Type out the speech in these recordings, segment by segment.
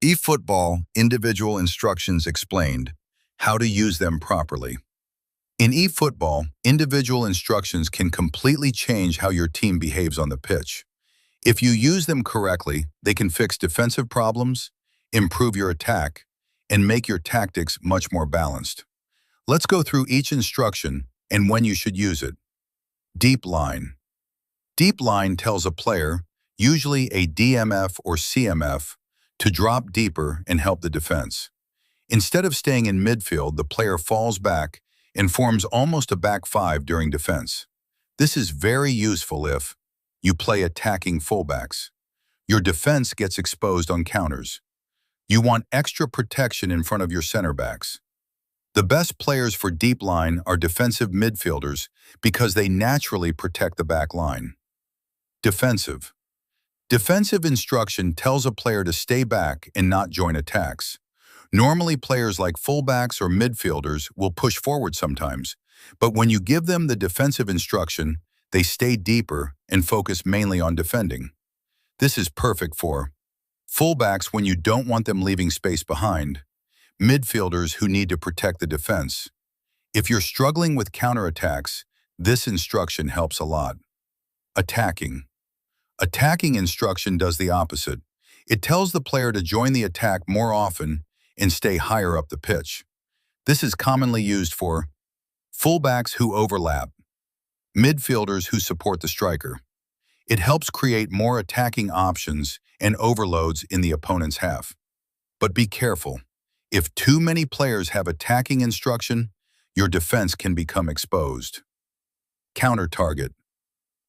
eFootball, individual instructions explained, how to use them properly. In eFootball, individual instructions can completely change how your team behaves on the pitch. If you use them correctly, they can fix defensive problems, improve your attack, and make your tactics much more balanced. Let's go through each instruction and when you should use it. Deep line. Deep line tells a player, usually a DMF or CMF, to drop deeper and help the defense. Instead of staying in midfield, the player falls back and forms almost a back five during defense. This is very useful if you play attacking fullbacks. Your defense gets exposed on counters. You want extra protection in front of your center backs. The best players for deep line are defensive midfielders because they naturally protect the back line. Defensive. Defensive instruction tells a player to stay back and not join attacks. Normally, players like fullbacks or midfielders will push forward sometimes, but when you give them the defensive instruction, they stay deeper and focus mainly on defending. This is perfect for fullbacks when you don't want them leaving space behind, midfielders who need to protect the defense. If you're struggling with counterattacks, this instruction helps a lot. Attacking. Attacking instruction does the opposite. It tells the player to join the attack more often and stay higher up the pitch. This is commonly used for fullbacks who overlap, midfielders who support the striker. It helps create more attacking options and overloads in the opponent's half. But be careful. If too many players have attacking instruction, your defense can become exposed. Counter target.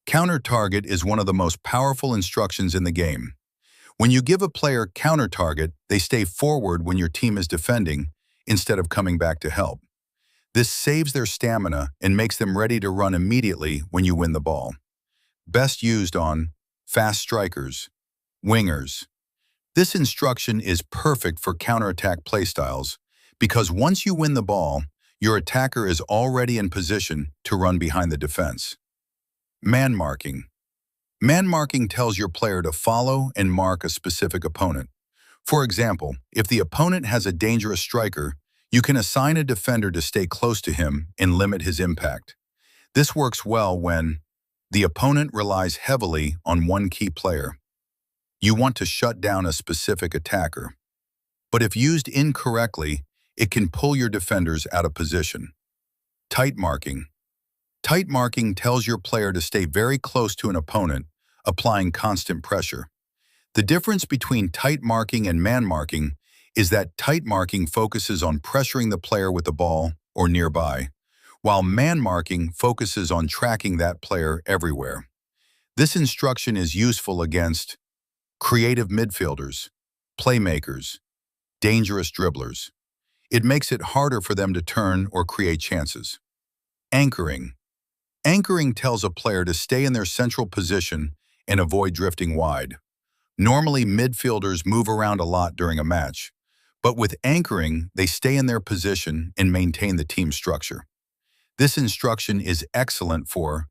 Counter target is one of the most powerful instructions in the game. When you give a player counter target, they stay forward when your team is defending instead of coming back to help. This saves their stamina and makes them ready to run immediately when you win the ball. Best used on fast strikers, wingers. This instruction is perfect for counterattack playstyles because once you win the ball, your attacker is already in position to run behind the defense. Man marking. Man marking tells your player to follow and mark a specific opponent. For example, if the opponent has a dangerous striker, you can assign a defender to stay close to him and limit his impact. This works well when the opponent relies heavily on one key player. You want to shut down a specific attacker. But if used incorrectly, it can pull your defenders out of position. Tight marking. Tight marking tells your player to stay very close to an opponent, applying constant pressure. The difference between tight marking and man marking is that tight marking focuses on pressuring the player with the ball or nearby, while man marking focuses on tracking that player everywhere. This instruction is useful against creative midfielders, playmakers, dangerous dribblers. It makes it harder for them to turn or create chances. Anchoring. Anchoring tells a player to stay in their central position and avoid drifting wide. Normally, midfielders move around a lot during a match, but with anchoring, they stay in their position and maintain the team structure. This instruction is excellent for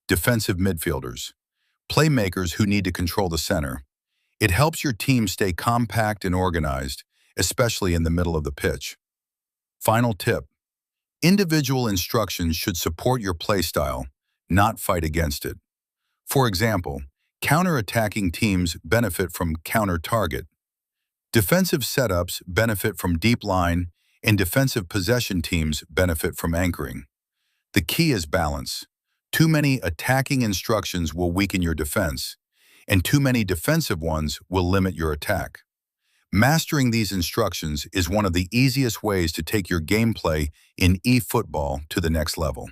defensive midfielders, playmakers who need to control the center. It helps your team stay compact and organized, especially in the middle of the pitch. Final tip. Individual instructions should support your play style, not fight against it. For example, counter-attacking teams benefit from counter target. Defensive setups benefit from deep line, and defensive possession teams benefit from anchoring. The key is balance. Too many attacking instructions will weaken your defense, and too many defensive ones will limit your attack. Mastering these instructions is one of the easiest ways to take your gameplay in eFootball to the next level.